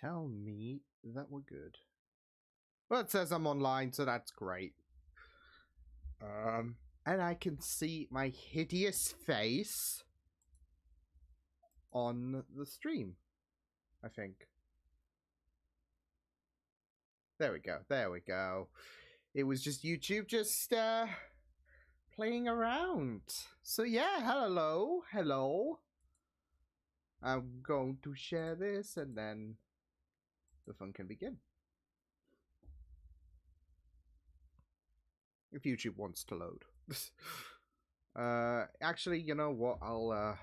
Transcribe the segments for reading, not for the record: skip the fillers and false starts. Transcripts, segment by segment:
tell me that we're good. Well, it says I'm online, so that's great. And I can see my hideous face on the stream, I think. There we go. There we go. It was just YouTube just playing around. So yeah, hello. Hello. I'm going to share this and then the fun can begin. If YouTube wants to load. Actually, you know what? I'll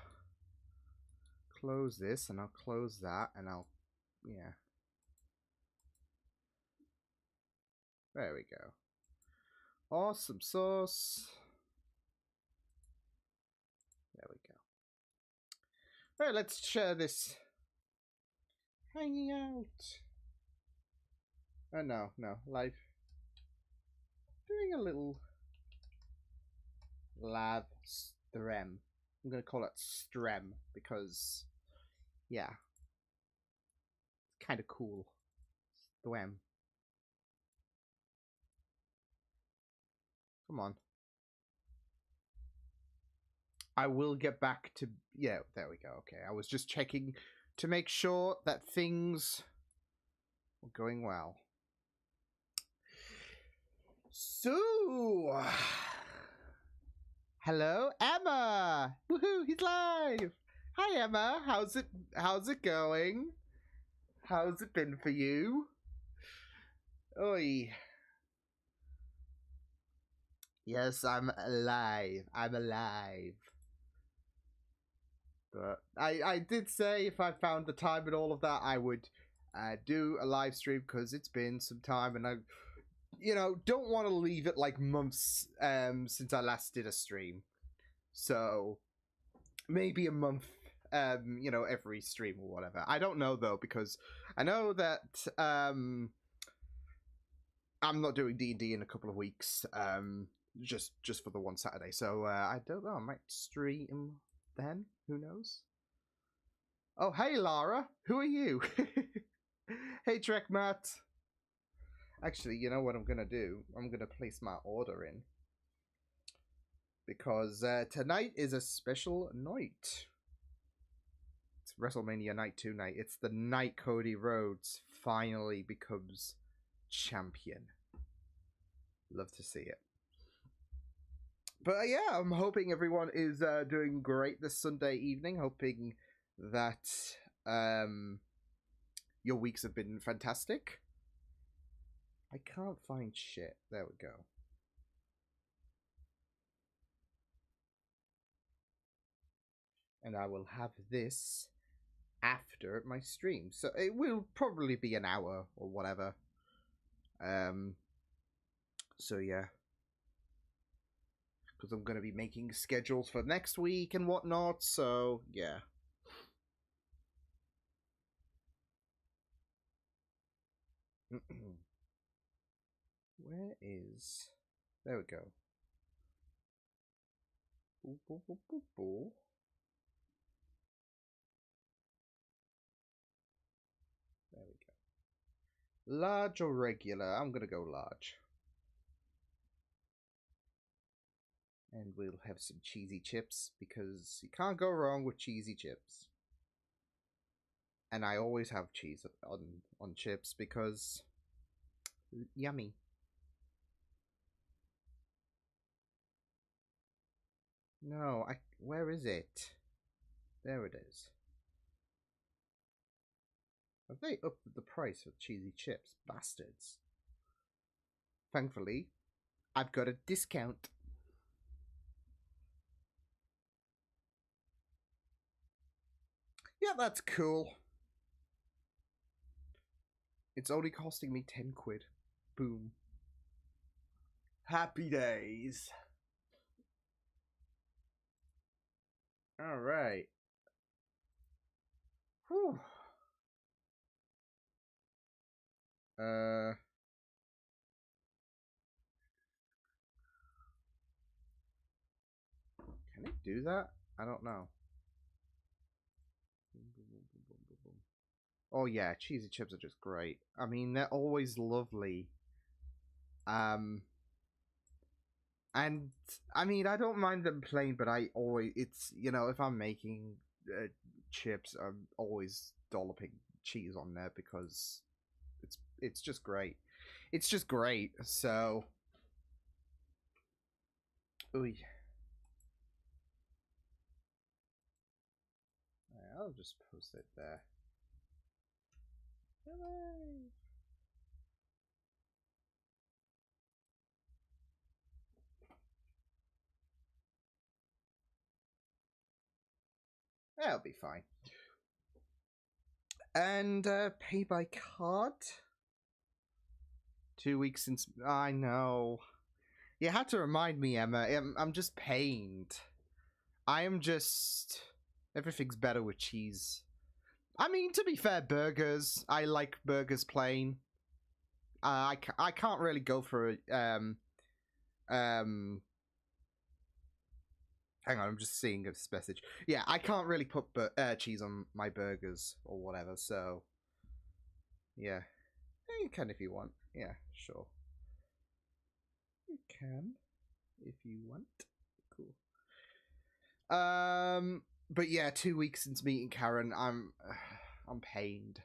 close this and I'll close that and I'll, yeah. There we go. Awesome sauce. There we go. Alright, let's share this. Hanging out. Oh, no, live. Doing a little live stream. I'm gonna call it stream because, yeah, it's kind of cool. Stream. Come on. I will get back to, yeah, there we go. Okay, I was just checking to make sure that things were going well. So, hello, Emma. Woohoo! He's live. Hi, Emma. How's it going? How's it been for you? Oi. Yes, I'm alive. I'm alive. But I did say if I found the time and all of that, I would do a live stream because it's been some time and I, you know, don't want to leave it like months since I last did a stream. So maybe a month, you know, every stream or whatever. I don't know though because I know that I'm not doing D&D in a couple of weeks. Just for the one Saturday. So I don't know. I might stream then. Who knows? Oh, hey, Lara. Who are you? Hey, Trek Matt. Actually, you know what I'm going to do? I'm going to place my order in. Because tonight is a special night. It's WrestleMania Night 2 night. It's the night Cody Rhodes finally becomes champion. Love to see it. But yeah, I'm hoping everyone is doing great this Sunday evening. Hoping that your weeks have been fantastic. I can't find shit. There we go. And I will have this after my stream. So it will probably be an hour or whatever. So yeah. Because I'm going to be making schedules for next week and whatnot, so yeah. Where is... There we go. There we go. Large or regular? I'm going to go large. And we'll have some cheesy chips because you can't go wrong with cheesy chips. And I always have cheese on chips because yummy. No, where is it? There it is. Have they upped the price of cheesy chips? Bastards. Thankfully, I've got a discount. Yeah, that's cool. It's only costing me 10 quid. Boom. Happy days. Alright. Whew. Can it do that? I don't know. Oh yeah, cheesy chips are just great. I mean, they're always lovely. Um, and I mean, I don't mind them plain, but I always if I'm making uh, chips, I'm always dolloping cheese on there because it's just great. It's just great. So, ooh, I'll just post it there. Hooray! That'll be fine. And pay by card. 2 weeks since I know. You had to remind me, Emma. I'm just pained. I am just. Everything's better with cheese. I mean, to be fair, burgers. I like burgers plain. I can't really go for hang on, I'm just seeing this message. Yeah, I can't really put cheese on my burgers or whatever. So, yeah, you can if you want. Yeah, sure. You can if you want. Cool. But yeah, 2 weeks since meeting Karen, I'm pained.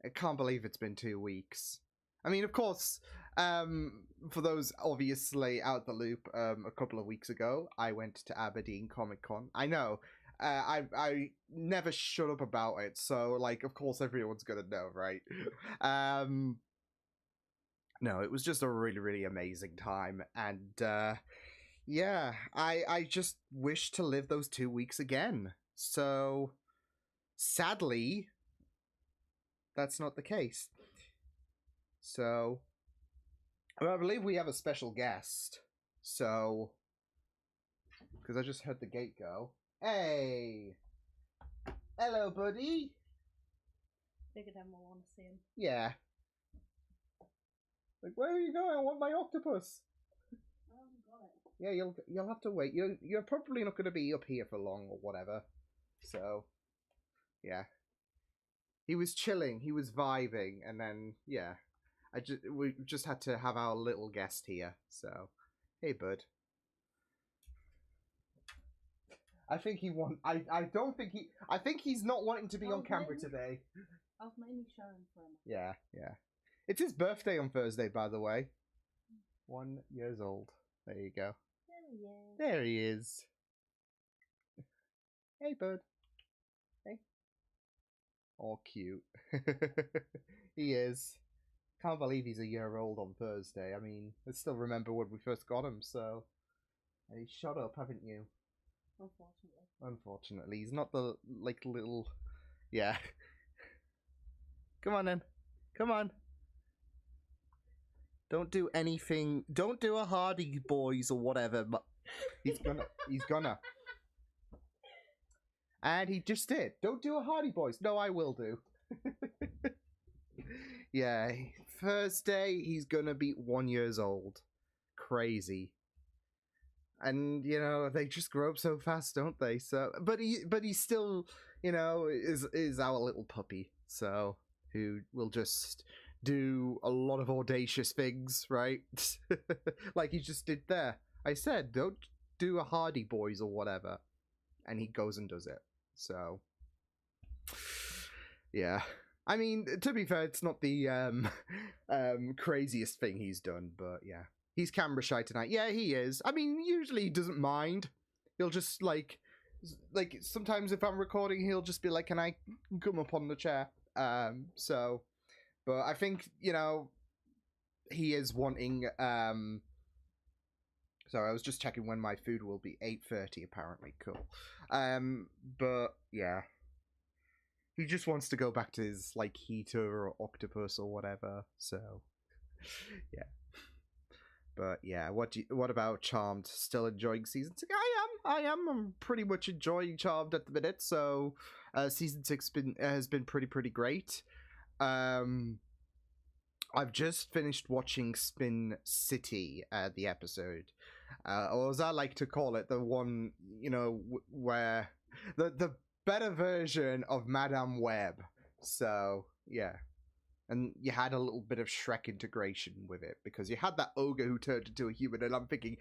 I can't believe it's been 2 weeks. I mean, of course, for those obviously out the loop, a couple of weeks ago, I went to Aberdeen Comic Con. I know, I never shut up about it, so like, of course, everyone's gonna know, right? No, it was just a really, really amazing time, and yeah, I just wish to live those 2 weeks again. So, sadly, that's not the case. So, well, I believe we have a special guest. So, because I just heard the gate go. Hey! Hello, buddy! Figured everyone will want to see him. Yeah. Like, where are you going? I want my octopus! I haven't got it. Yeah, you'll have to wait. You're probably not going to be up here for long or whatever. So, yeah. He was chilling, he was vibing, and then, yeah. We just had to have our little guest here, so hey, bud. I think he want. I don't think he. I think he's not wanting to be on camera today. I was mainly showing for him. Yeah, yeah. It's his birthday on Thursday, by the way. 1 year old. There you go. There he is. There he is. Hey, bud. Hey. Oh, cute. He is. Can't believe he's a year old on Thursday. I mean, I still remember when we first got him, so. And he's shut up, haven't you? Unfortunately. Unfortunately. He's not the, like, little. Yeah. Come on, then. Come on. Don't do anything. Don't do a Hardy Boys or whatever, but he's gonna. He's gonna. And he just did. Don't do a Hardy Boys. No, I will do. Yeah, Thursday he's gonna be 1 year old. Crazy. And you know they just grow up so fast, don't they? So, but he's still, is our little puppy. So who will just do a lot of audacious things, right? Like he just did there. I said, don't do a Hardy Boys or whatever, and he goes and does it. So, yeah. I mean, to be fair, it's not the craziest thing he's done, but yeah. He's camera shy tonight. Yeah, he is. I mean, usually he doesn't mind. He'll just, like sometimes if I'm recording, he'll just be like, can I come up on the chair? So, but I think, he is wanting, sorry, I was just checking when my food will be. 8:30, apparently. Cool. But, yeah. He just wants to go back to his, like, heater or octopus or whatever, so, yeah. But, yeah, what about Charmed? Still enjoying Season 6? I am. I'm pretty much enjoying Charmed at the minute, so, Season 6 has been pretty great. I've just finished watching Spin City, the episode. Or as I like to call it, the one, where... The better version of Madame Web. So yeah. And you had a little bit of Shrek integration with it because you had that ogre who turned into a human, and I'm thinking,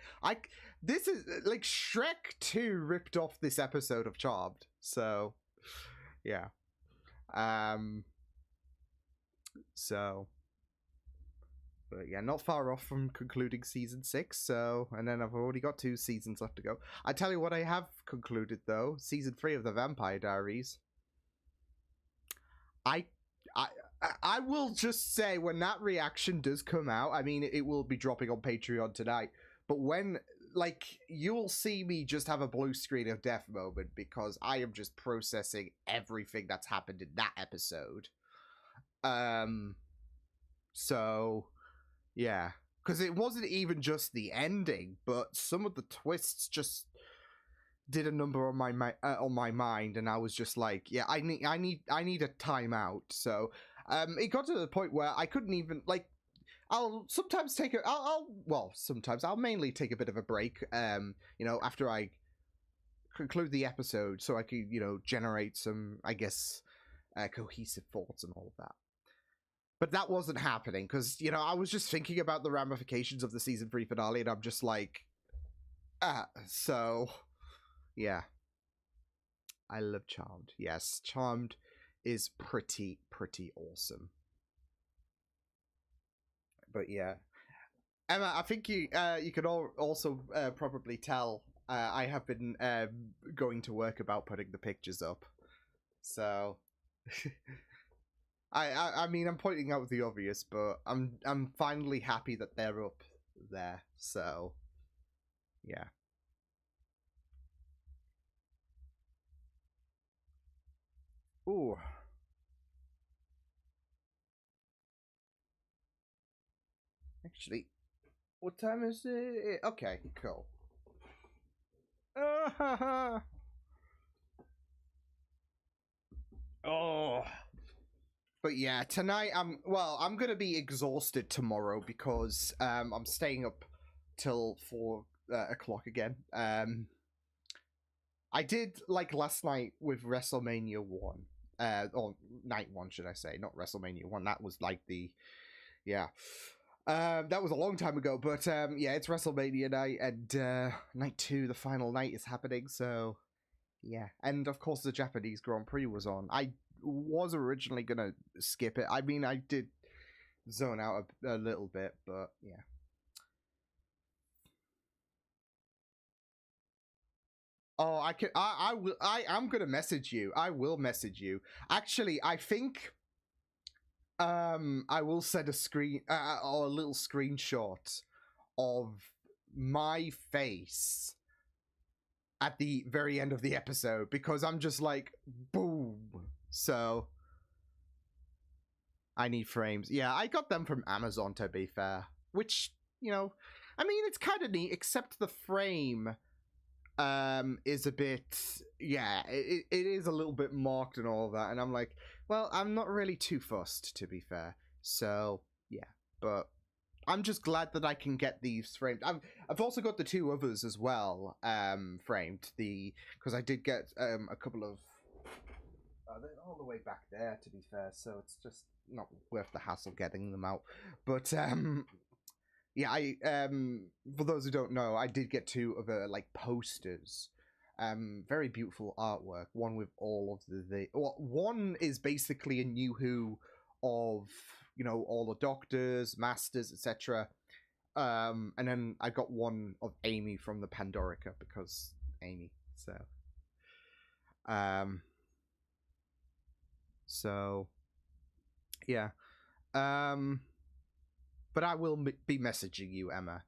this is like Shrek 2 ripped off this episode of Charmed. So, yeah. So, but yeah, not far off from concluding season 6. So, and then I've already got 2 seasons left to go. I tell you what, I have concluded though: season 3 of the Vampire Diaries. I will just say, when that reaction does come out, I mean, it will be dropping on Patreon tonight, but when, like, you'll see me just have a blue screen of death moment because I am just processing everything that's happened in that episode. So, yeah. Because it wasn't even just the ending, but some of the twists just did a number on my mind, and I was just like, yeah, I need a timeout. So it got to the point where I couldn't even, like, I'll sometimes take sometimes I'll mainly take a bit of a break, after I conclude the episode, so I could, generate some, I guess, cohesive thoughts and all of that. But that wasn't happening because, I was just thinking about the ramifications of the season 3 finale, and I'm just like, so yeah. I love Charmed. Yes, Charmed is pretty awesome. But yeah, Emma, I think you could also probably tell I have been going to work about putting the pictures up. So I mean, I'm pointing out the obvious, but I'm finally happy that they're up there. So yeah. Ooh. Actually, what time is it? Okay, cool. Oh. But yeah, tonight I'm gonna be exhausted tomorrow because I'm staying up till 4 o'clock again. I did, like, last night with WrestleMania 1. Or night 1, should I say, not WrestleMania 1. That was like yeah. That was a long time ago, but yeah, it's WrestleMania night, and night 2, the final night, is happening, so yeah. And of course the Japanese Grand Prix was on. I was originally gonna skip it. I mean, I did zone out a little bit, but yeah. Oh, I'm gonna message you. I will message you. Actually, I think I will send a screen or a little screenshot of my face at the very end of the episode because I'm just like, boom. So I need frames. Yeah, I got them from Amazon, to be fair, which, I mean, it's kind of neat, except the frame is a bit, yeah, it is a little bit marked and all that, and I'm like, well, I'm not really too fussed, to be fair. So yeah, but I'm just glad that I can get these framed. I've also got the 2 others as well, framed, because I did get a couple of they're all the way back there, to be fair, so it's just not worth the hassle getting them out. But yeah, I for those who don't know, I did get 2 of like posters. Very beautiful artwork. One with all of one is basically a new Who of, all the doctors, masters, etc. And then I got one of Amy from the Pandorica because Amy. So yeah. But I will be messaging you, Emma.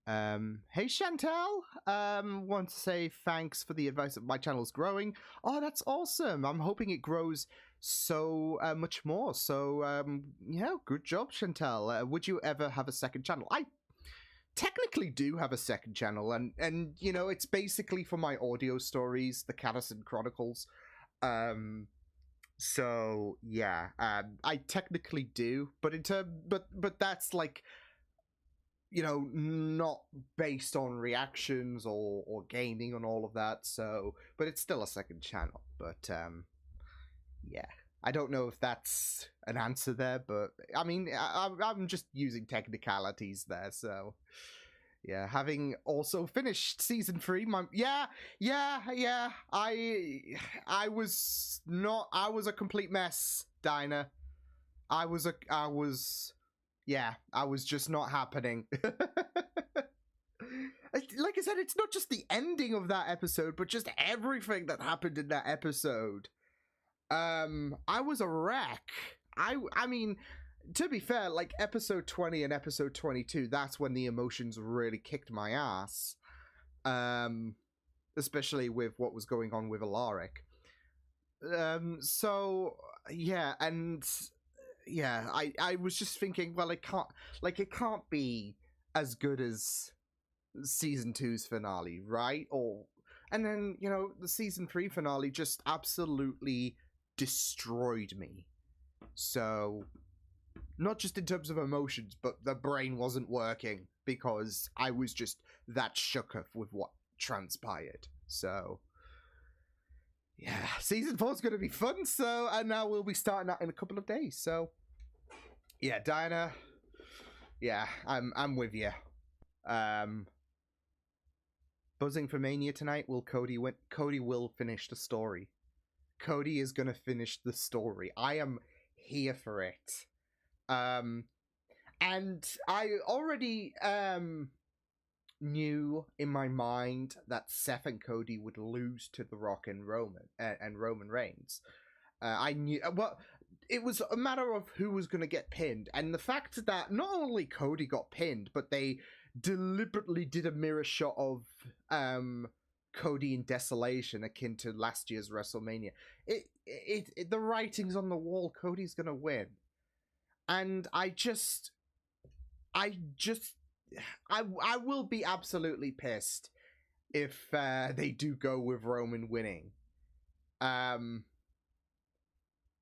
Hey Chantel, want to say thanks for the advice that my channel's growing. Oh, that's awesome. I'm hoping it grows so much more. So, yeah, good job, Chantel. Would you ever have a second channel? I technically do have a second channel, and it's basically for my audio stories, the Catterson Chronicles. So yeah, I technically do, but but that's like, not based on reactions or gaming and all of that. So, but it's still a second channel. But yeah. I don't know if that's an answer there, but I mean, I'm just using technicalities there, so yeah. Having also finished season 3, I was not. I was a complete mess, Dinah. I was just not happening. Like I said, it's not just the ending of that episode, but just everything that happened in that episode. I was a wreck. I mean, to be fair, like episode 20 and episode 22, that's when the emotions really kicked my ass. Especially with what was going on with Alaric. So yeah, and yeah, I was just thinking, well, it can't be as good as season 2's finale, right? And then, you know, the season 3 finale just absolutely destroyed me. So not just in terms of emotions, but the brain wasn't working because I was just that shook up with what transpired. So yeah, season 4 is going to be fun. So, and now we'll be starting that in a couple of days. So yeah, Diana, yeah, I'm with you. Buzzing for Mania tonight. Will Cody win? Cody will finish the story. Cody is gonna finish the story. I am here for it. And I already knew in my mind that Seth and Cody would lose to The Rock and Roman Reigns. I knew well. It was a matter of who was going to get pinned, and the fact that not only Cody got pinned, but they deliberately did a mirror shot of Cody in desolation, akin to last year's WrestleMania. The writing's on the wall. Cody's gonna win, and I will be absolutely pissed if they do go with Roman winning.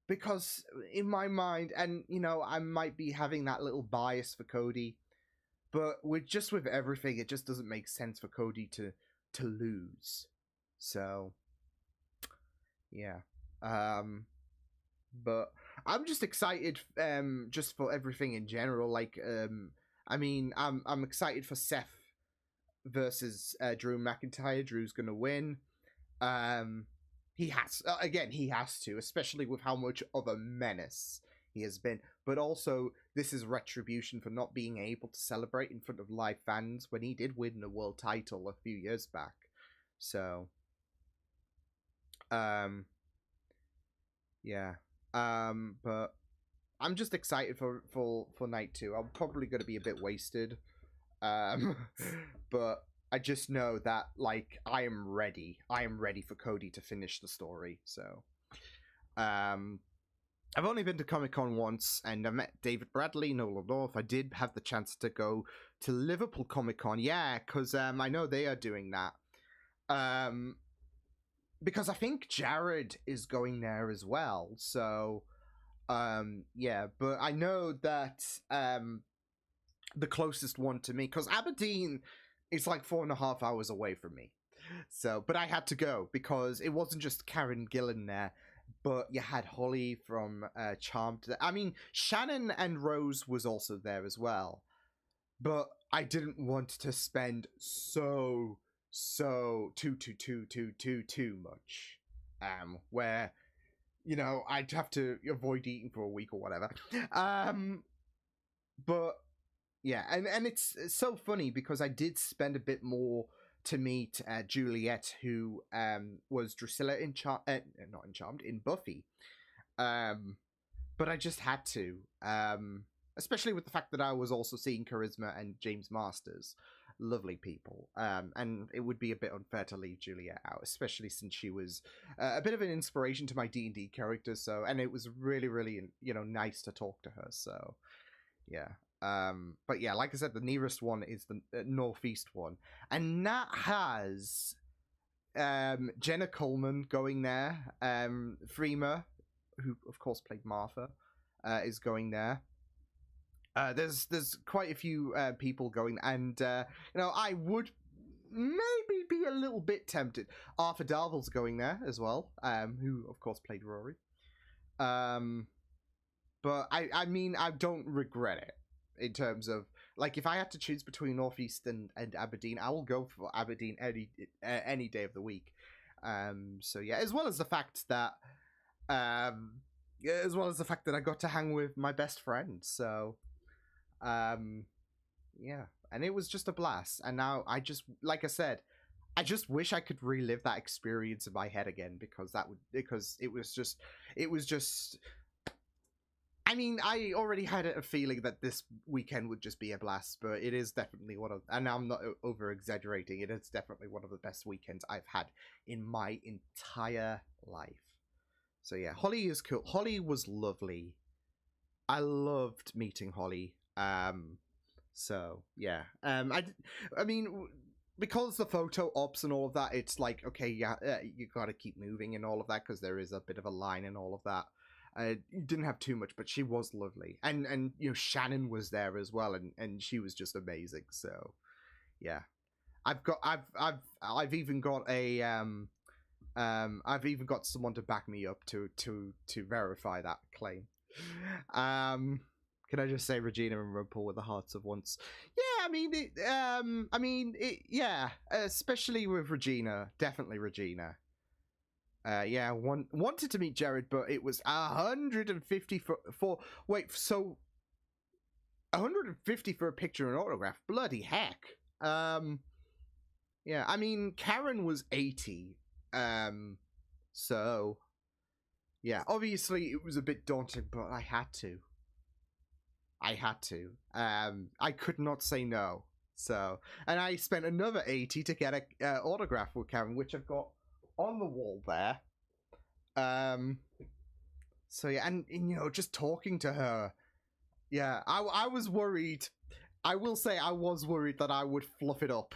Because in my mind, and you know, I might be having that little bias for Cody, but with everything, it just doesn't make sense for Cody to lose. So yeah. But I'm just excited just for everything in general. Like I mean, I'm excited for Seth versus Drew McIntyre. Drew's gonna win. He has to, especially with how much of a menace he has been. But also, this is retribution for not being able to celebrate in front of live fans when he did win the world title a few years back. So, yeah. But I'm just excited for night 2. I'm probably going to be a bit wasted. But I just know that, like, I am ready. I am ready for Cody to finish the story. So, I've only been to Comic-Con once, and I met David Bradley, Nolan North. I did have the chance to go to Liverpool Comic-Con, yeah, because I know they are doing that. Because I think Jared is going there as well. So, yeah, but I know that the closest one to me, because Aberdeen is like 4.5 hours away from me. So, but I had to go because it wasn't just Karen Gillan there, but you had Holly from Charmed. I mean, Shannon and Rose was also there as well. But I didn't want to spend too much. Where, you know, I'd have to avoid eating for a week or whatever. But yeah, and it's so funny because I did spend a bit more to meet Juliet, who was Drusilla in in Buffy. But I just had to, especially with the fact that I was also seeing Charisma and James Masters. Lovely people. And it would be a bit unfair to leave Juliet out, especially since she was a bit of an inspiration to my D&D character. So, and it was really, really, you know, nice to talk to her. So, yeah. But yeah, like I said, the nearest one is the northeast one, and that has Jenna Coleman going there. Freema, who of course played Martha, is going there. There's quite a few people going, and you know, I would maybe be a little bit tempted. Arthur Darvill's going there as well, who of course played Rory. Um, but I mean, I don't regret it in terms of like if I had to choose between Northeast and Aberdeen, I will go for Aberdeen any day of the week. So yeah, as well as the fact that um, as well as the fact that I got to hang with my best friend. So um, yeah, and it was just a blast. And now I just, like I said, I just wish I could relive that experience in my head again because it was just I mean, I already had a feeling that this weekend would just be a blast, but it is definitely one of, and I'm not over exaggerating, it is definitely one of the best weekends I've had in my entire life. So yeah, Holly is cool. Holly was lovely. I loved meeting Holly. So yeah, I mean, because the photo ops and all of that, it's like okay, yeah, you got to keep moving and all of that because there is a bit of a line and all of that. Didn't have too much, but she was lovely, and you know Shannon was there as well, and she was just amazing. So yeah, I've even got a I've even got someone to back me up to verify that claim. Can I just say Regina and Rumpel were the hearts of once? Yeah, yeah, especially with Regina, definitely Regina. Yeah, wanted to meet Jared, but it was 150 for wait, so 150 for a picture and autograph. Bloody heck. Yeah, I mean Karen was 80. So yeah, obviously it was a bit daunting, but I had to. I could not say no. So, and I spent another 80 to get a autograph with Karen, which I've got on the wall there. So yeah, and you know, just talking to her, yeah, I was worried. I will say I was worried that I would fluff it up.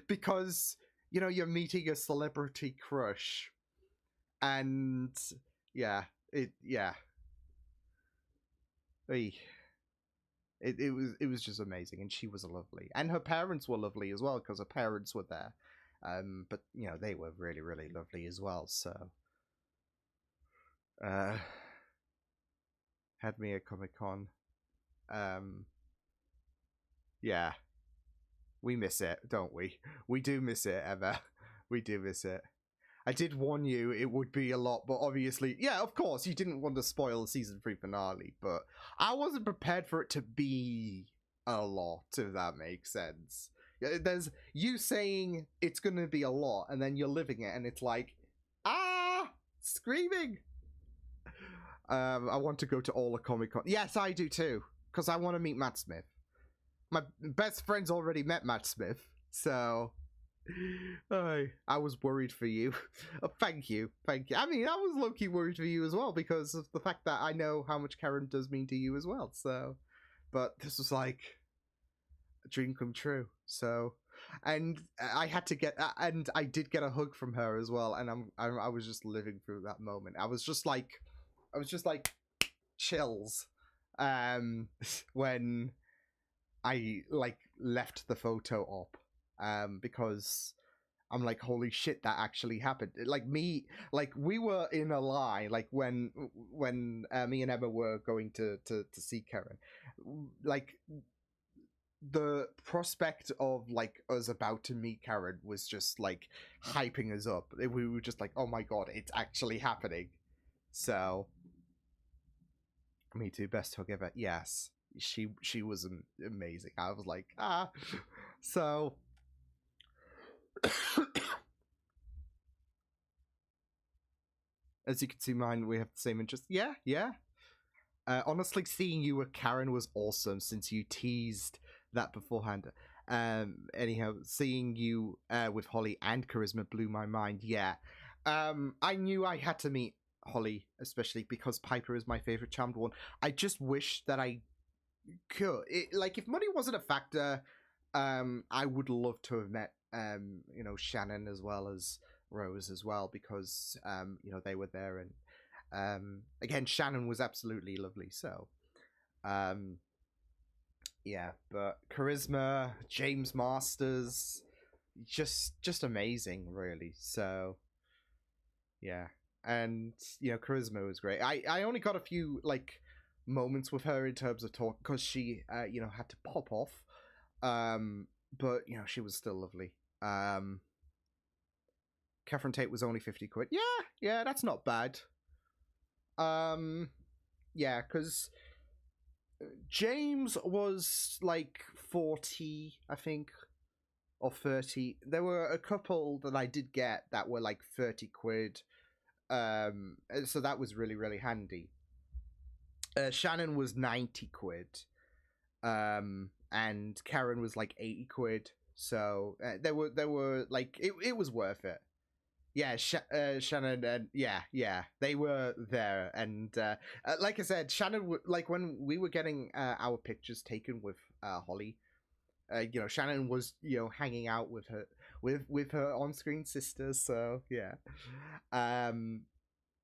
Because, you know, you're meeting a celebrity crush. And yeah, yeah. It was just amazing, and she was lovely. And her parents were lovely as well, because her parents were there. But you know, they were really, really lovely as well, so had me at Comic-Con. Yeah. We miss it, don't we? We do miss it, Emma. We do miss it. I did warn you it would be a lot, but obviously, yeah, of course, you didn't want to spoil the season 3 finale, but I wasn't prepared for it to be a lot, if that makes sense. There's you saying it's going to be a lot, and then you're living it, and it's like, screaming. I want to go to all the Comic-Con. Yes, I do too, because I want to meet Matt Smith. My best friend's already met Matt Smith, so I was worried for you. Oh, thank you. I mean, I was low-key worried for you as well because of the fact that I know how much Karen does mean to you as well. So, but this was like a dream come true. So, and I had to get, and I did get a hug from her as well. And I was just living through that moment. I was just like chills, when I like left the photo up, because I'm like, holy shit, that actually happened. Like we were in a line, like when me and Emma were going to see Karen, like the prospect of like us about to meet Karen was just like hyping us up. We were just like, oh my god, it's actually happening. So, me too, best hug ever. Yes, she was amazing. I was like, so. As you can see, mine, we have the same interest. Yeah. Honestly, seeing you with Karen was awesome since you teased that beforehand. Anyhow, seeing you with Holly and Charisma blew my mind. Yeah. I knew I had to meet Holly, especially because Piper is my favorite charmed one. I just wish that I could. Like, if money wasn't a factor, I would love to have met, you know, Shannon as well as Rose as well, because you know, they were there, and again, Shannon was absolutely lovely. So yeah, but Charisma, James Masters, just amazing, really. So yeah, and charisma was great. I only got a few like moments with her in terms of talk because she had to pop off, but she was still lovely. Catherine Tate was only 50 quid. Yeah, that's not bad. Yeah, because James was like 40, I think, or 30. There were a couple that I did get that were like 30 quid. So that was really, really handy. Shannon was 90 quid. And Karen was like 80 quid. So there were like, it was worth it. Yeah, Shannon and yeah, they were there, and like I said, Shannon, like when we were getting our pictures taken with Holly, Shannon was hanging out with her on-screen sisters, so yeah,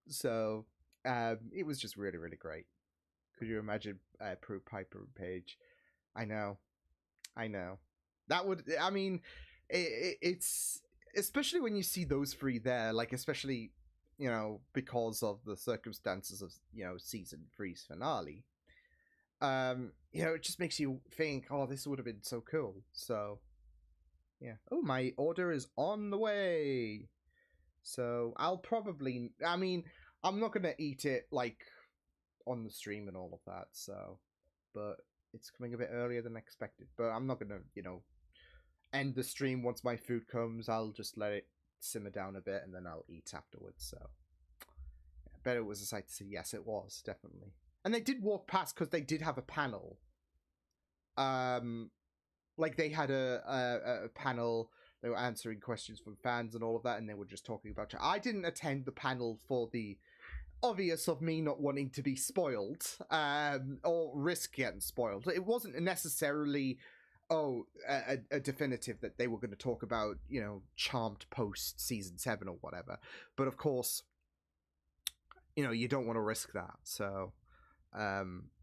so it was just really, really great. Could you imagine Prue, Piper, and Paige? I know. That would, I mean, it's especially when you see those three there, like especially because of the circumstances of season 3's finale. It just makes you think, oh, this would have been so cool. So yeah. Oh, my order is on the way. So I'll probably, I mean, I'm not gonna eat it like on the stream and all of that. So, but it's coming a bit earlier than expected. But I'm not gonna end the stream once my food comes. I'll just let it simmer down a bit and then I'll eat afterwards. So I bet it was a sight to see. Yes, it was, definitely. And they did walk past because they did have a panel. Like they had a panel. They were answering questions from fans and all of that, and they were just talking about it. I didn't attend the panel for the obvious of me not wanting to be spoiled, or risk getting spoiled. It wasn't necessarily a definitive that they were going to talk about, Charmed post season 7 or whatever. But of course, you don't want to risk that. So,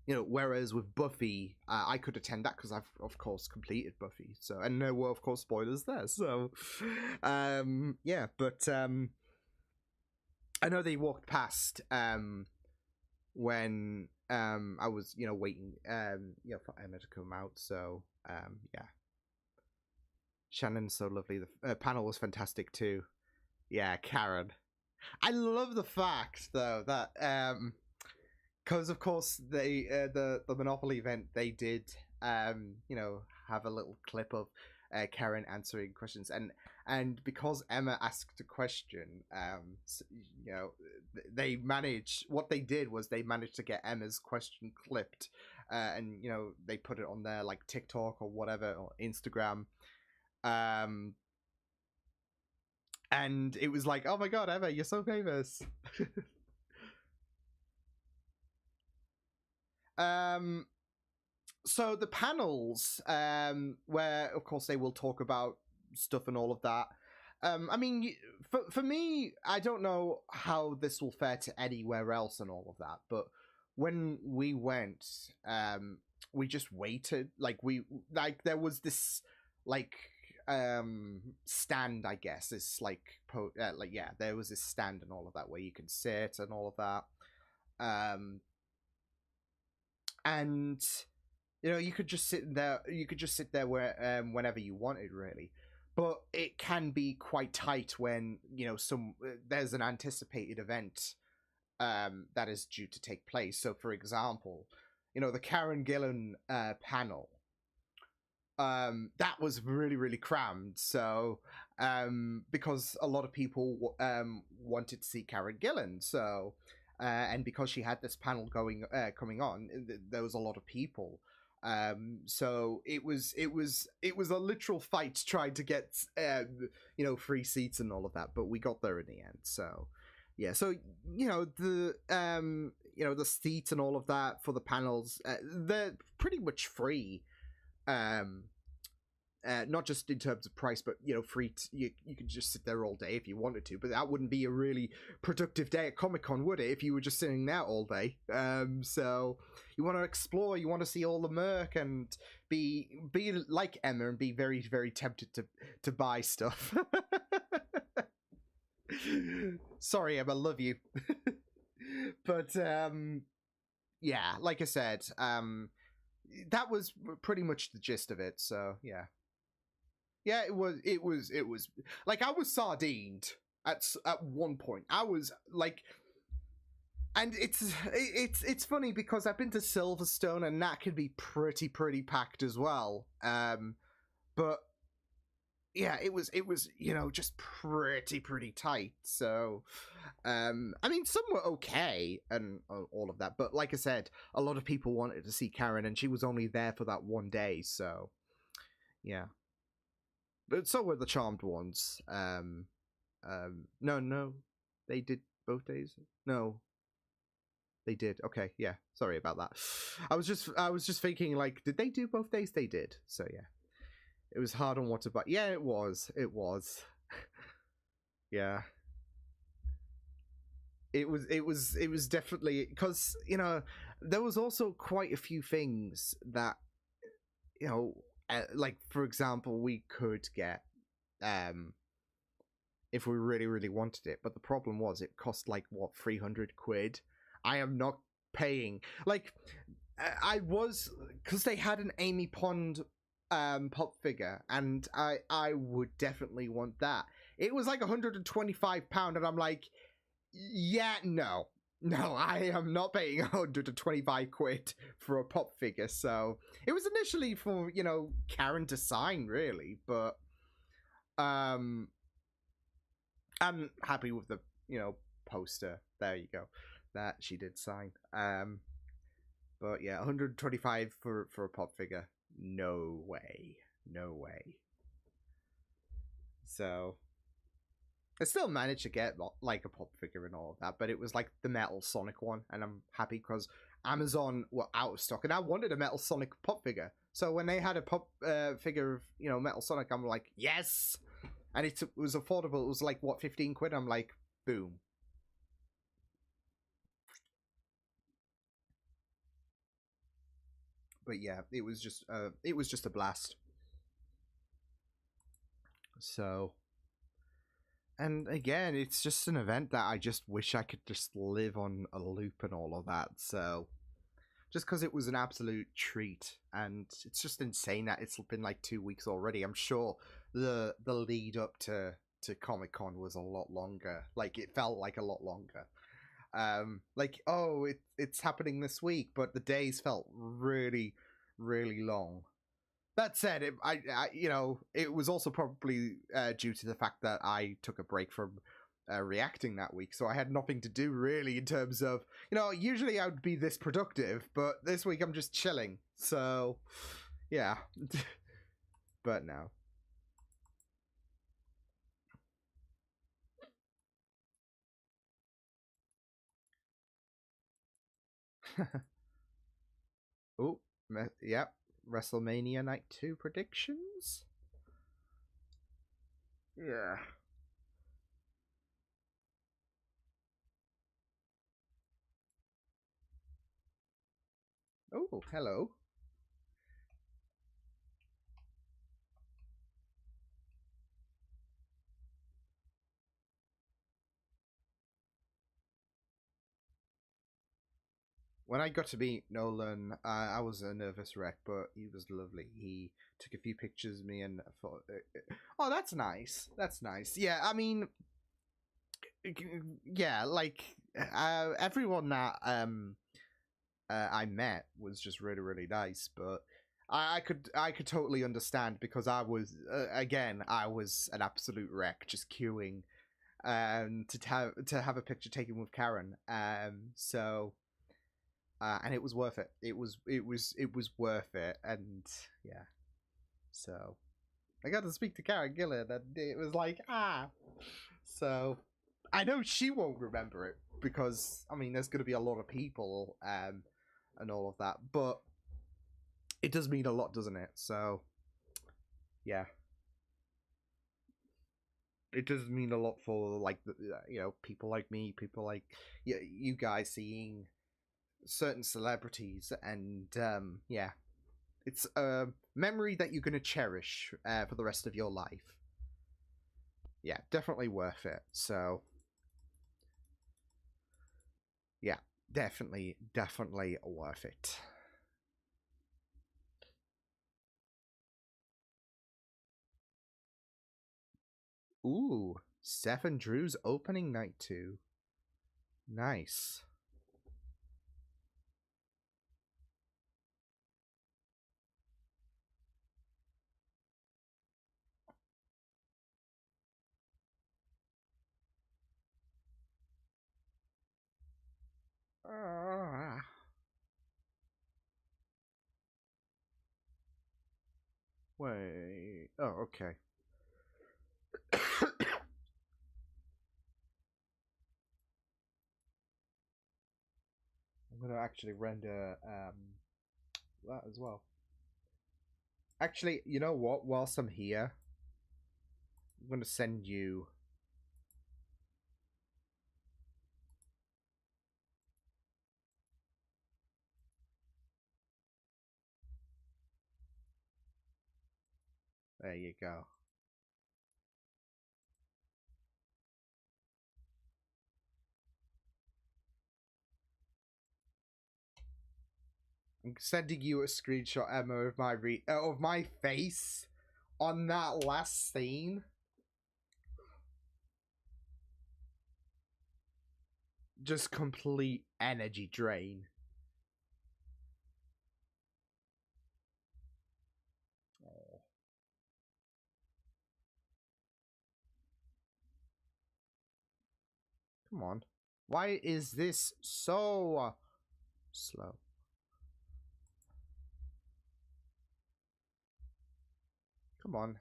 whereas with Buffy, I could attend that because I've of course completed Buffy. So, and there were of course spoilers there. So, yeah, but I know they walked past when I was waiting for Emma to come out. So yeah, Shannon's so lovely. The panel was fantastic too. Yeah, Karen. I love the fact though that because of course they the Monopoly event they did have a little clip of Karen answering questions, and because Emma asked a question, they managed. What they did was they managed to get Emma's question clipped, and they put it on their like TikTok or whatever or Instagram, and it was like, oh my god, Emma, you're so famous. So the panels, where of course they will talk about stuff and all of that. I mean, for me, I don't know how this will fare to anywhere else and all of that, but when we went, we just waited. Like there was this like stand, I guess. It's like there was this stand and all of that where you can sit and all of that. And you could just sit there. You could just sit there where whenever you wanted, really. But it can be quite tight when there's an anticipated event that is due to take place. So, for example, the Karen Gillan panel. That was really, really crammed. So, because a lot of people wanted to see Karen Gillan, so. And because she had this panel coming on, there was a lot of people. So it was a literal fight trying to get free seats and all of that, but we got there in the end. So yeah, so the seats and all of that for the panels, they're pretty much free. Not just in terms of price, but free. You could just sit there all day if you wanted to, but that wouldn't be a really productive day at Comic-Con, would it? If you were just sitting there all day. So you want to explore, you want to see all the merc, and be like Emma and be very, very tempted to buy stuff. Sorry, Emma, love you. But yeah, like I said, that was pretty much the gist of it. So yeah, yeah, it was like I was sardined at one point. I was like, and it's funny because I've been to Silverstone and that can be pretty packed as well. But yeah, it was just pretty tight. So I mean, some were okay and all of that, but like I said, a lot of people wanted to see Karen, and she was only there for that one day. So yeah, but so were the Charmed ones. No, they did both days. No, they did. Okay, yeah. Sorry about that. I was just thinking, like, did they do both days? They did. So yeah, it was hard on what to buy. Yeah, it was. It was. Yeah. It was definitely because there was also quite a few things that like for example we could get um if we really wanted it, but the problem was it cost like what 300 quid. I am not paying like I was because they had an Amy Pond pop figure, and I would definitely want that. It was like £125, and I'm like, yeah, no, I am not paying 125 quid for a pop figure. So it was initially for Karen to sign, really, but um I'm happy with the poster. There you go, that she did sign. But yeah, 125 for a pop figure, no way, no way. So I still managed to get like a pop figure and all of that, but it was like the Metal Sonic one, and I'm happy because Amazon were out of stock, and I wanted a Metal Sonic pop figure. So when they had a pop figure of Metal Sonic, I'm like, yes, and it was affordable. It was like what 15 quid. I'm like, boom. But yeah, it was just a blast. So, and again, it's just an event that I just wish I could just live on a loop and all of that. So, just because it was an absolute treat, and it's just insane that it's been like 2 weeks already. I'm sure the lead up to Comic Con was a lot longer. Like it felt like a lot longer. Like oh, it's happening this week, but the days felt really long. That said, it was also probably due to the fact that I took a break from reacting that week, so I had nothing to do really in terms of usually I would be this productive, but this week I'm just chilling. So yeah, but no. Oh, yep. WrestleMania Night 2 predictions? Yeah. Oh, hello. When I got to meet Nolan, I was a nervous wreck, but he was lovely. He took a few pictures of me and I thought, oh, that's nice. That's nice. Yeah, I mean, yeah, like everyone that I met was just really nice, but I could totally understand because I was again I was an absolute wreck just queuing to have a picture taken with Karen. So and it was worth it. It was worth it, and yeah. So I got to speak to Karen Gillan, and it was like So I know she won't remember it because I mean there's going to be a lot of people and all of that, but it does mean a lot, doesn't it? So yeah, it does mean a lot for like people like me, people like you guys seeing certain celebrities, and yeah, it's a memory that you're going to cherish for the rest of your life. yeah, definitely worth it. So yeah, definitely worth it. Ooh, Seven Drew's opening night too. Nice. Ah. Wait. Oh, okay. I'm gonna actually render that as well. Actually, you know what? Whilst I'm here, I'm gonna send you. There you go. I'm sending you a screenshot, Emma, of my face on that last scene. Just complete energy drain. Oh. Come on. Why is this so slow? Come on.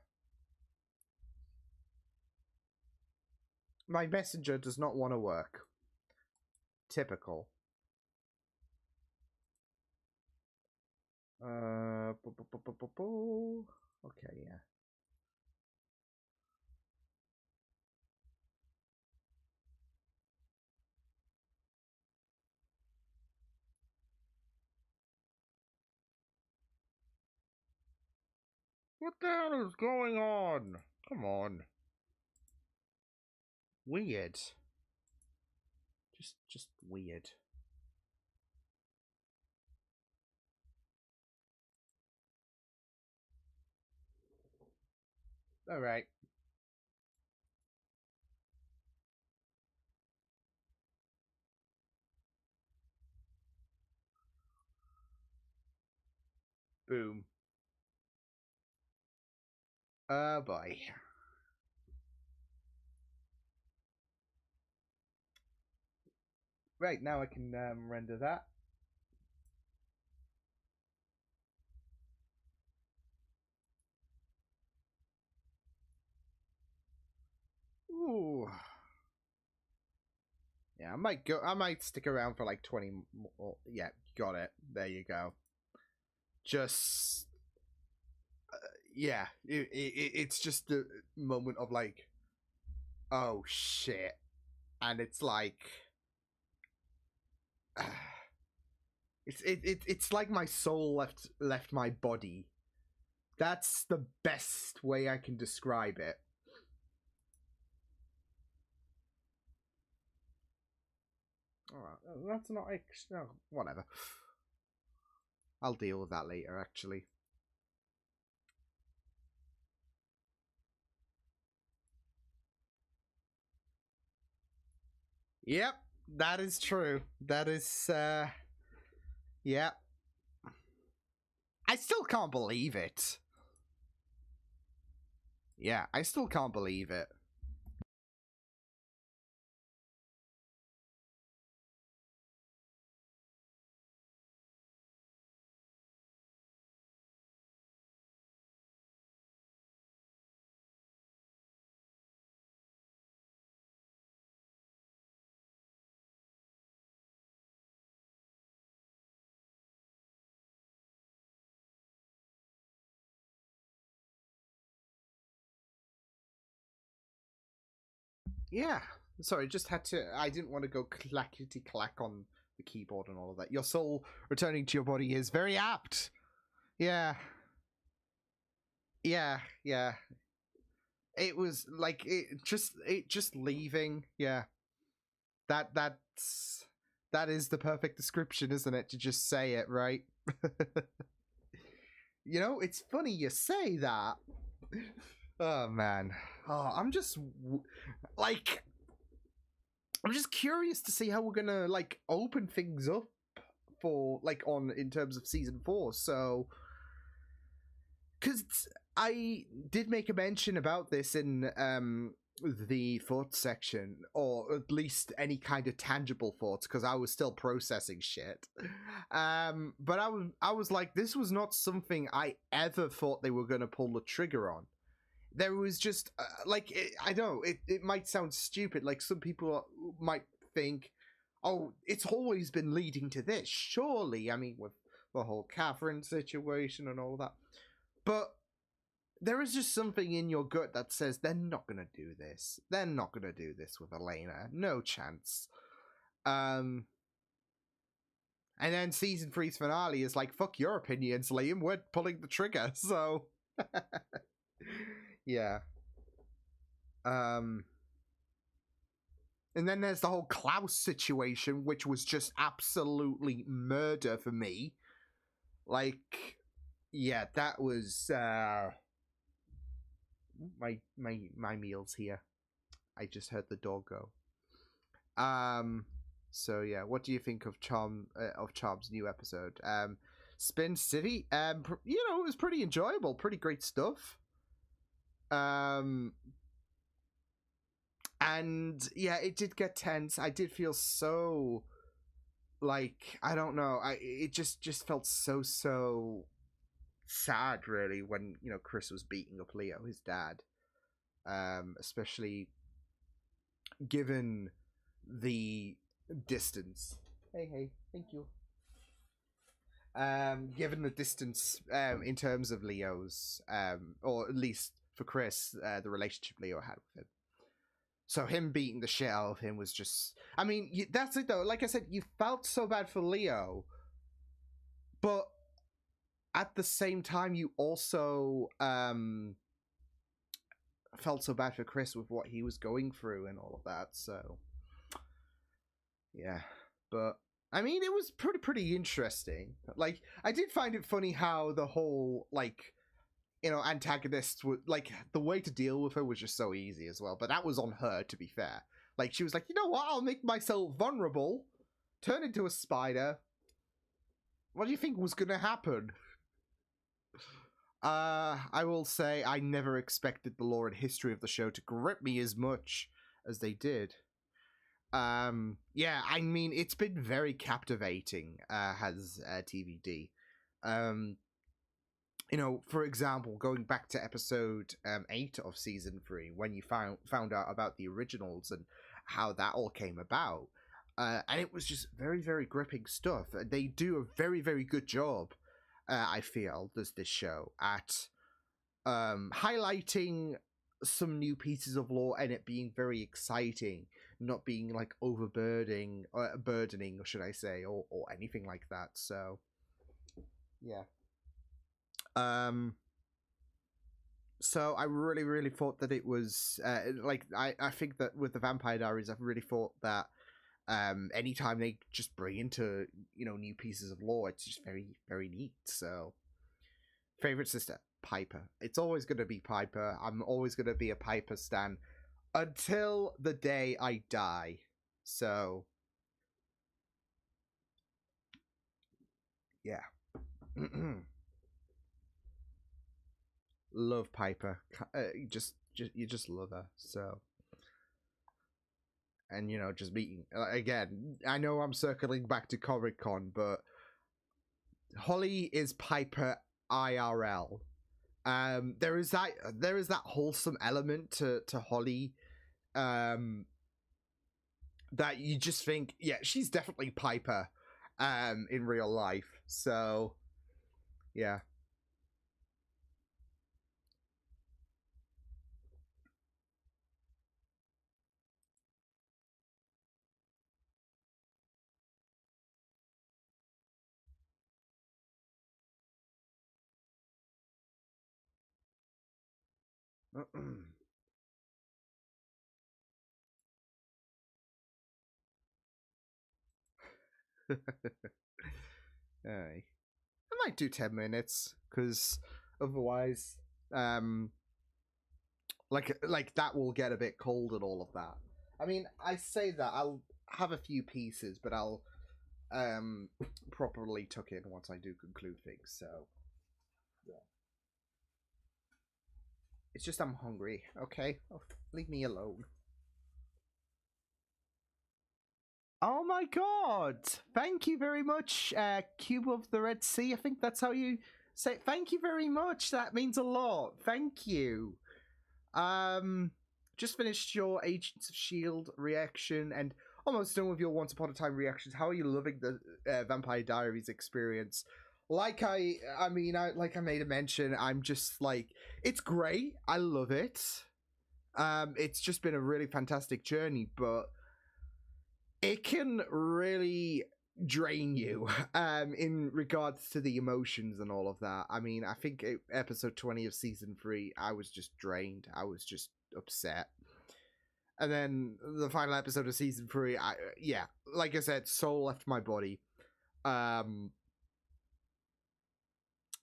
My messenger does not want to work. Typical. Okay, yeah. What the hell is going on? Come on. Weird. Just weird. All right. Boom. Boy. Right, now I can render that. Ooh. Yeah, I might stick around for like 20 more. Yeah, got it. There you go. Just yeah, it's just the moment of like, oh shit. And it's like it's like my soul left my body. That's the best way I can describe it. Alright, that's not no, whatever. I'll deal with that later, actually. Yep, that is true. That is, yep. I still can't believe it. Yeah, I still can't believe it. Yeah. Sorry, just had to. I didn't want to go clackety clack on the keyboard and all of that. Your soul returning to your body is very apt. Yeah. Yeah, yeah. it was like it just leaving. Yeah, that is the perfect description, isn't it? To just say it, right? You know, it's funny you say that. Oh man. Oh, like I'm just curious to see how we're gonna like open things up for like on in terms of season 4. So, because I did make a mention about this in the thoughts section, or at least any kind of tangible thoughts, because I was still processing shit. But I was like, this was not something I ever thought they were gonna pull the trigger on. There was just I don't know, it might sound stupid, like some people might think, oh, it's always been leading to this, surely. I mean, with the whole Catherine situation and all that. But there is just something in your gut that says they're not gonna do this. They're not gonna do this with Elena. No chance. And then season 3's finale is like, fuck your opinions, Liam. We're pulling the trigger. So, yeah. And then there's the whole Klaus situation, which was just absolutely murder for me. Like, yeah, that was my meals here. I just heard the dog go. So yeah, what do you think of Charm's new episode? Spin City. You know, it was pretty enjoyable, pretty great stuff. And yeah, it did get tense. I did feel so like, I don't know. It just felt so sad, really, when you know Chris was beating up Leo, his dad. Especially given the distance. Hey, thank you. Given the distance, in terms of Leo's, or at least for Chris, the relationship Leo had with him. So him beating the shit out of him was just... I mean, that's it though. Like I said, you felt so bad for Leo, but at the same time, you also felt so bad for Chris with what he was going through and all of that. So, yeah. But, I mean, it was pretty interesting. Like, I did find it funny how the whole, like... you know, antagonists would like the way to deal with her was just so easy as well. But that was on her, to be fair. Like she was like, you know what? I'll make myself vulnerable, turn into a spider. What do you think was gonna happen? I will say I never expected the lore and history of the show to grip me as much as they did. Yeah, I mean, it's been very captivating, has TVD. You know, for example, going back to episode 8 of season 3, when you found out about the originals and how that all came about, and it was just very gripping stuff. They do a very good job, I feel, does this show at highlighting some new pieces of lore and it being very exciting, not being like overburdening, burdening, should I say, or anything like that. So, yeah. So I really thought that it was like I think that with the Vampire Diaries, I've really thought that anytime they just bring into, you know, new pieces of lore, it's just very neat. So, favorite sister, Piper. It's always gonna be Piper. I'm always gonna be a Piper stan until the day I die. So, yeah. Love Piper. You just love her. So, and you know, just meeting again. I know I'm circling back to Comic Con, but Holly is Piper IRL. There is that wholesome element to Holly, that you just think, yeah, she's definitely Piper, in real life. So, yeah. Aye. I might do 10 minutes because otherwise, like that will get a bit cold and all of that. I mean, I say that I'll have a few pieces, but I'll properly tuck in once I do conclude things. So yeah, it's just I'm hungry. Okay, leave me alone. Oh my god! Thank you very much, Cube of the Red Sea. I think that's how you say it. Thank you very much. That means a lot. Thank you. Just finished your Agents of Shield reaction and almost done with your Once Upon a Time reactions. How are you loving the Vampire Diaries experience? Like I mean, like I made a mention. I'm just like, it's great. I love it. It's just been a really fantastic journey, but it can really drain you in regards to the emotions and all of that. I mean, I think episode 20 of season 3 I was just drained. I was just upset. And then the final episode of season 3, yeah, like I said, soul left my body.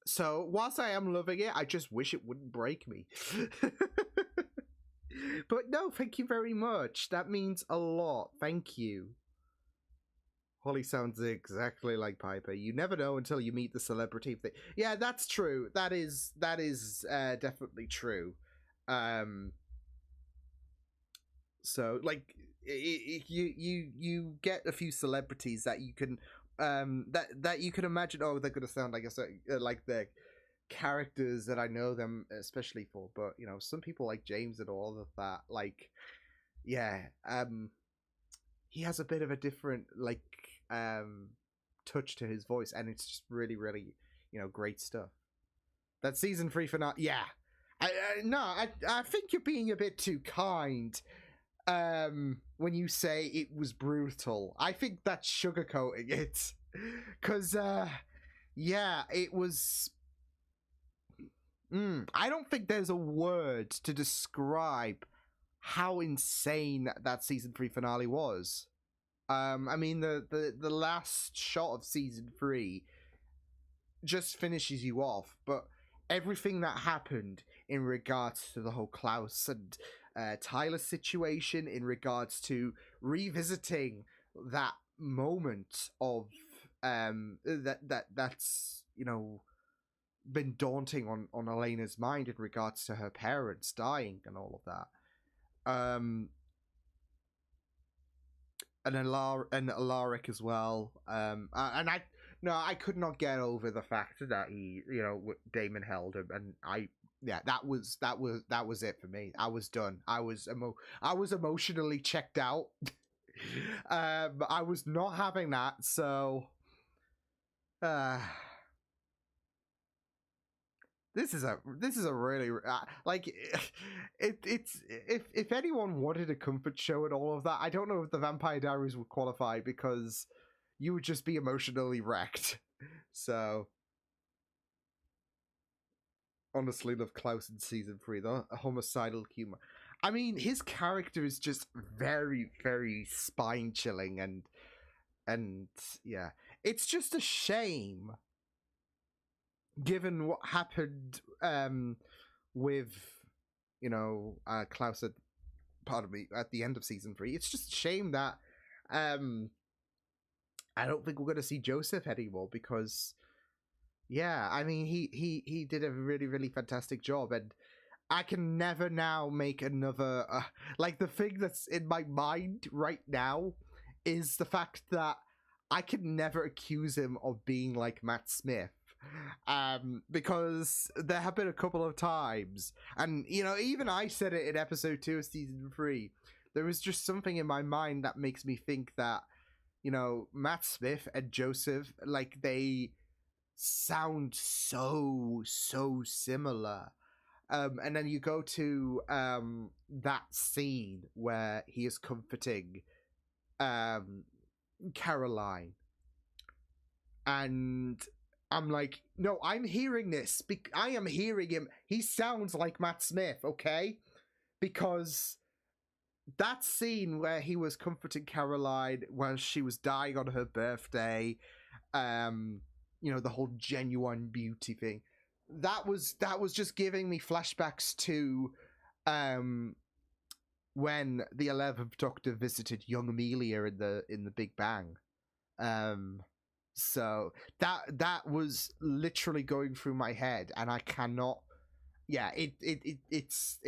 So whilst I am loving it, I just wish it wouldn't break me. But no, thank you very much. That means a lot. Thank you. Holly sounds exactly like Piper. You never know until you meet the celebrity. Yeah, that's true. That is definitely true. So like you get a few celebrities that you can that you can imagine. Oh, they're gonna sound like like the characters that I know them especially for. But you know, some people like James and all of that. Like, yeah, he has a bit of a different like touch to his voice, and it's just really, really, you know, great stuff. That season 3 finale, yeah. I think you're being a bit too kind. When you say it was brutal, I think that's sugarcoating it, because yeah, it was. I don't think there's a word to describe how insane that season 3 finale was. I mean, the last shot of season 3 just finishes you off, but everything that happened in regards to the whole Klaus and Tyler situation, in regards to revisiting that moment of that's, you know, been daunting on Elena's mind in regards to her parents dying and all of that. And Alaric as well. And I could not get over the fact that he, you know, Damon held him, and that was it for me. I was done. I was emotionally checked out. I was not having that. So, this is a really like it's if anyone wanted a comfort show and all of that, I don't know if the Vampire Diaries would qualify, because you would just be emotionally wrecked. So honestly, love Klaus in season 3, the homicidal humor. I mean, his character is just very, very spine chilling, and yeah, it's just a shame given what happened with, you know, Klaus at the end of season 3. It's just a shame that I don't think we're going to see Joseph anymore, because yeah, I mean, he did a really, really fantastic job, and I can never now make another like, the thing that's in my mind right now is the fact that I can never accuse him of being like Matt Smith. Because there have been a couple of times, and you know, even I said it in episode 2 of season 3, there was just something in my mind that makes me think that, you know, Matt Smith and Joseph, like, they sound so similar. And then you go to that scene where he is comforting Caroline, and I'm like, no, I'm hearing this. I am hearing him. He sounds like Matt Smith, okay? Because that scene where he was comforting Caroline when she was dying on her birthday, um, the whole genuine beauty thing. That was just giving me flashbacks to um when the 11th Doctor visited young Amelia in the Big Bang. Um, so that was literally going through my head, and I cannot. Yeah, it's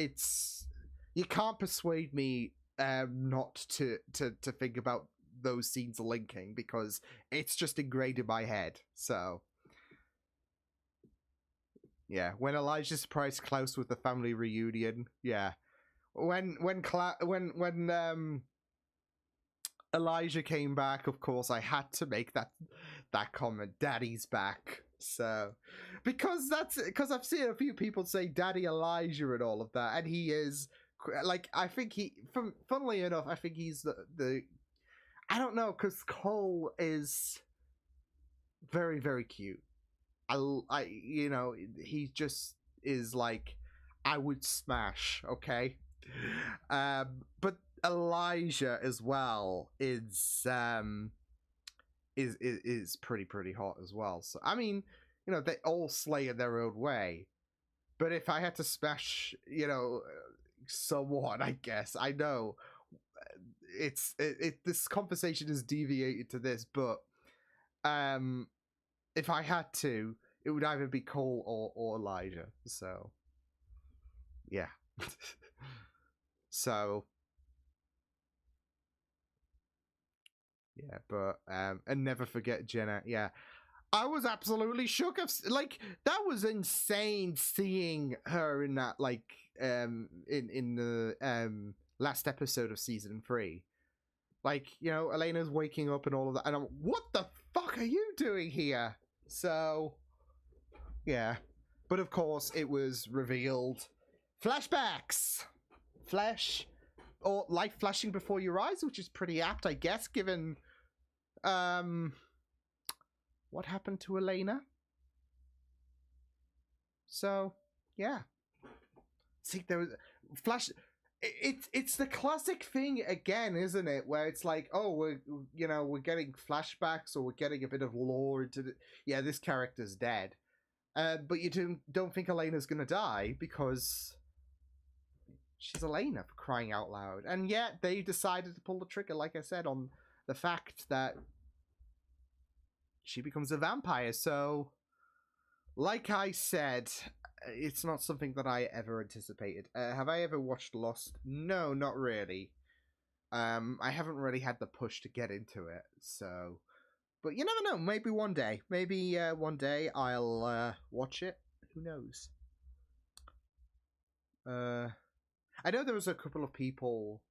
you can't persuade me not to think about those scenes linking because it's just ingrained in my head. So yeah, when Elijah surprised Klaus with the family reunion, yeah, when Elijah came back, of course, I had to make that comment. Daddy's back. So, because I've seen a few people say Daddy Elijah and all of that, and he is like I think funnily enough, I think he's the I don't know because Cole is very very cute. He just is like I would smash. Okay, but Elijah as well is pretty hot as well. So I mean, they all slay in their own way. But if I had to smash, someone, I guess I know this conversation is deviated to this, but um, if I had to, it would either be Cole or Elijah. So yeah, so. Yeah, but and never forget Jenna. Yeah, I was absolutely shook. Like that was insane seeing her in that in the last episode of season 3. Like Elena's waking up and all of that, and I'm what the fuck are you doing here? So yeah, but of course it was revealed. Flashbacks, flash or light flashing before your eyes, which is pretty apt, I guess, given what happened to Elena. So yeah, see there was flash. It's the classic thing again, isn't it? Where it's like, oh, we're getting flashbacks or we're getting a bit of lore into this character's dead, but you don't think Elena's gonna die because she's Elena, for crying out loud. And yet they decided to pull the trigger, like I said, on the fact that she becomes a vampire. So, like I said, it's not something that I ever anticipated. Have I ever watched Lost? No, not really. I haven't really had the push to get into it. So, but you never know. Maybe one day. Maybe one day I'll watch it. Who knows? I know there was a couple of people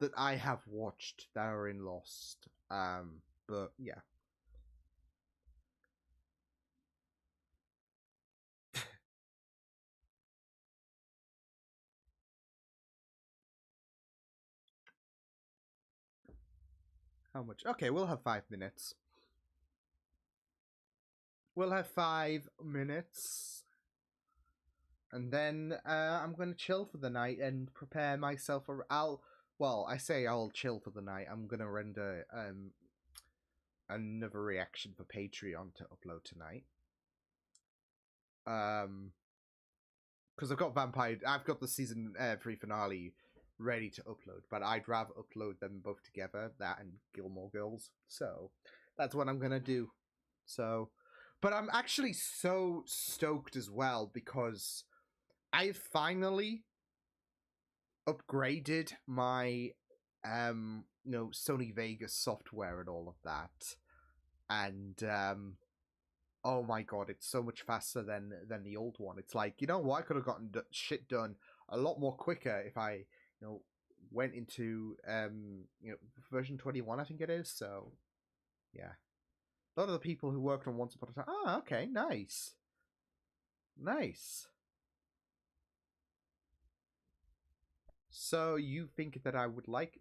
that I have watched that are in Lost. But yeah. How much? Okay, we'll have 5 minutes. We'll have 5 minutes. And then I'm going to chill for the night and prepare myself for. I say I'll chill for the night. I'm going to render another reaction for Patreon to upload tonight. Because I've got the season 3 finale ready to upload, but I'd rather upload them both together, that and Gilmore Girls. So that's what I'm gonna do. So, but I'm actually so stoked as well because I finally upgraded my Sony Vegas software and all of that, and oh my god, it's so much faster than the old one. It's like, you know what, I could have gotten shit done a lot more quicker if I went into version 21, I think it is. So yeah, a lot of the people who worked on Once Upon a Time. Ah, okay, nice. So you think that I would like?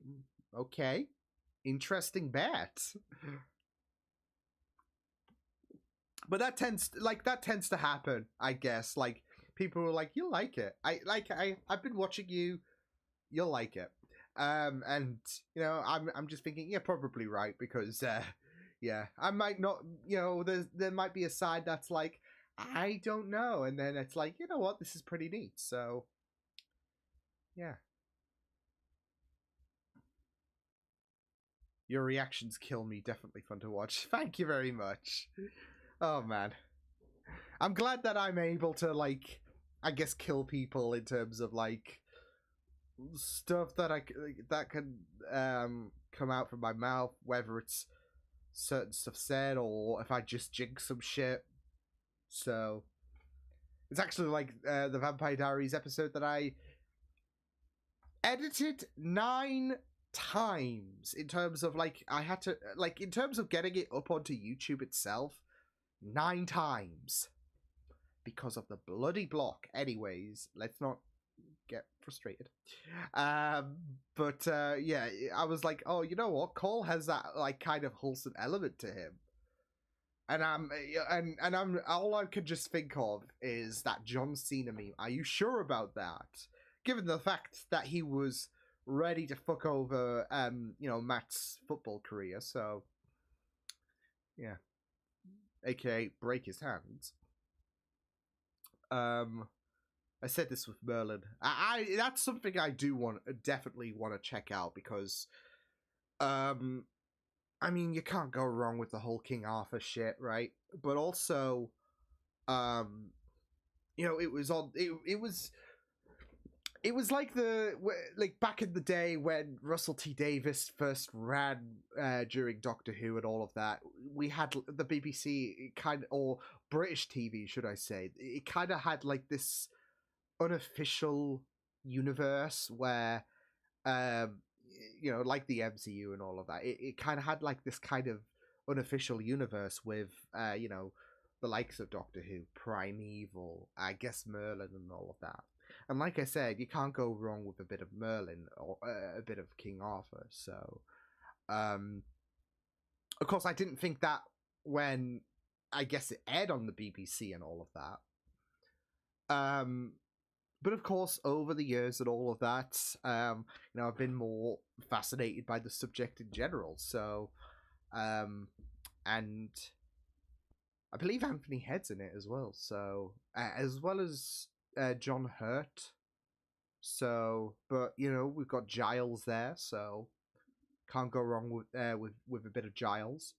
Okay, interesting bet. But that tends to happen, I guess. Like people are like, you'll like it. I've been watching you. You'll like it. And I'm just thinking, yeah, probably right, because yeah, I might not, there might be a side that's like, I don't know, and then it's like, you know what, this is pretty neat. So yeah, your reactions kill me. Definitely fun to watch. Thank you very much. Oh man, I'm glad that I'm able to, like, I guess, kill people in terms of like stuff that that can come out from my mouth, whether it's certain stuff said or if I just jinx some shit. So it's actually like the Vampire Diaries episode that I edited 9 times, in terms of like, I had to, like, in terms of getting it up onto YouTube itself, 9 times, because of the bloody block. Anyways, let's not get frustrated. But yeah, I was like, oh, you know what, Cole has that like kind of wholesome element to him, and I'm all I could just think of is that John Cena meme. Are you sure about that? Given the fact that he was ready to fuck over Matt's football career, so yeah, aka break his hands. I said this with Merlin. I that's something I do definitely want to check out, because I mean, you can't go wrong with the whole King Arthur shit, right? But also, it was on. It was like like back in the day when Russell T Davies first ran during Doctor Who and all of that. We had the BBC kind of, or British TV, should I say? It kind of had like this unofficial universe where, like the MCU and all of that. It kind of had like this kind of unofficial universe with, the likes of Doctor Who, Primeval, I guess Merlin and all of that. And like I said, you can't go wrong with a bit of Merlin or a bit of King Arthur. So, of course, I didn't think that when, I guess, it aired on the BBC and all of that. But of course, over the years and all of that, I've been more fascinated by the subject in general. So, and I believe Anthony Head's in it as well. So, as well as John Hurt. So, but we've got Giles there, so can't go wrong with a bit of Giles.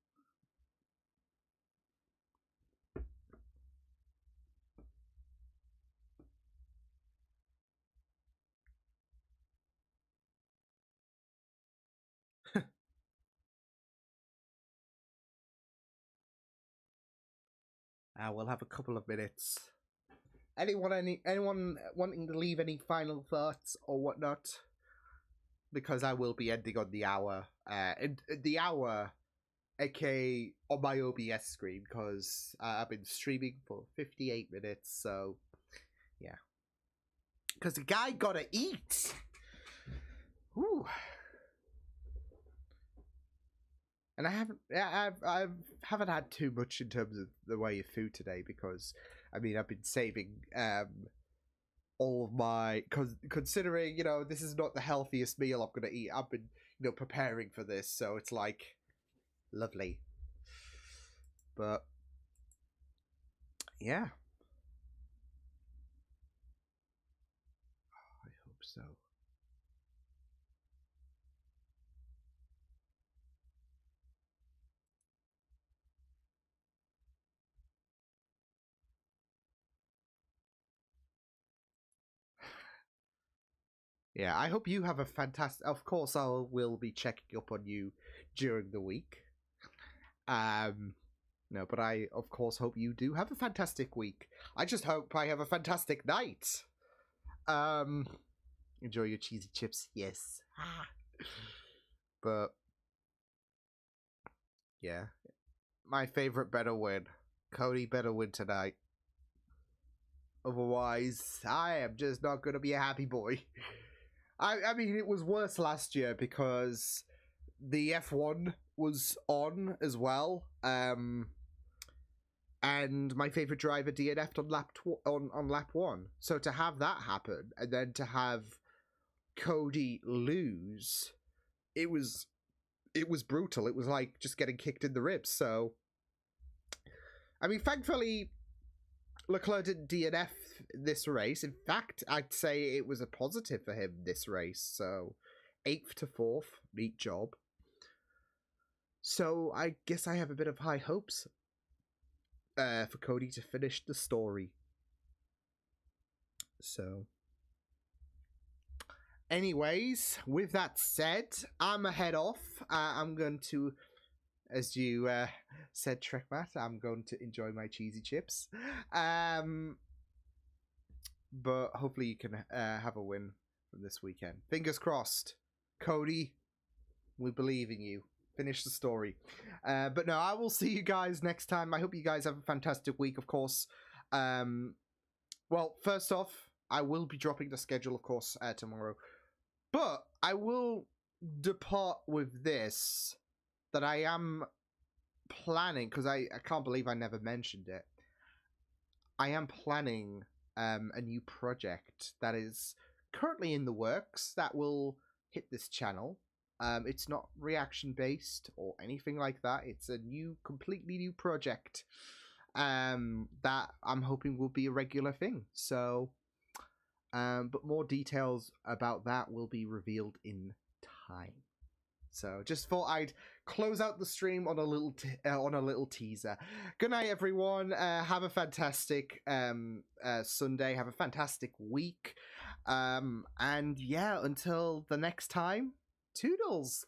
We'll have a couple of minutes. Anyone wanting to leave any final thoughts or whatnot? Because I will be ending on the hour. The hour, aka on my OBS screen, because I've been streaming for 58 minutes. So yeah, because the guy gotta eat. Whew. And I haven't had too much in terms of the way of food today, because I mean, I've been saving all of my, considering this is not the healthiest meal I'm gonna eat. I've been preparing for this, so it's like lovely. But yeah, I hope so. Yeah, I hope you have a fantastic. Of course, I will be checking up on you during the week. No, but I of course hope you do have a fantastic week. I just hope I have a fantastic night. Enjoy your cheesy chips, yes. But yeah, my favorite better win. Cody better win tonight. Otherwise, I am just not gonna be a happy boy. I mean, it was worse last year because the F1 was on as well, and my favorite driver DNF'd on lap 1. So to have that happen, and then to have Cody lose, it was brutal. It was like just getting kicked in the ribs. So, I mean, thankfully, Leclerc didn't DNF this race. In fact, I'd say it was a positive for him this race. So, 8th to 4th, neat job. So, I guess I have a bit of high hopes for Cody to finish the story. So, anyways, with that said, I'm a head off. I'm going to, as you said, Trekmat, I'm going to enjoy my cheesy chips. But hopefully you can have a win from this weekend. Fingers crossed. Cody, we believe in you. Finish the story. But no, I will see you guys next time. I hope you guys have a fantastic week, of course. Well, first off, I will be dropping the schedule, of course, tomorrow. But I will depart with this, that I am planning, because I can't believe I never mentioned it. I am planning a new project that is currently in the works that will hit this channel. It's not reaction-based or anything like that. It's a completely new project that I'm hoping will be a regular thing. So, but more details about that will be revealed in time. So, just thought I'd close out the stream on a little teaser. Good night, everyone. Have a fantastic Sunday. Have a fantastic week. And yeah, until the next time, toodles.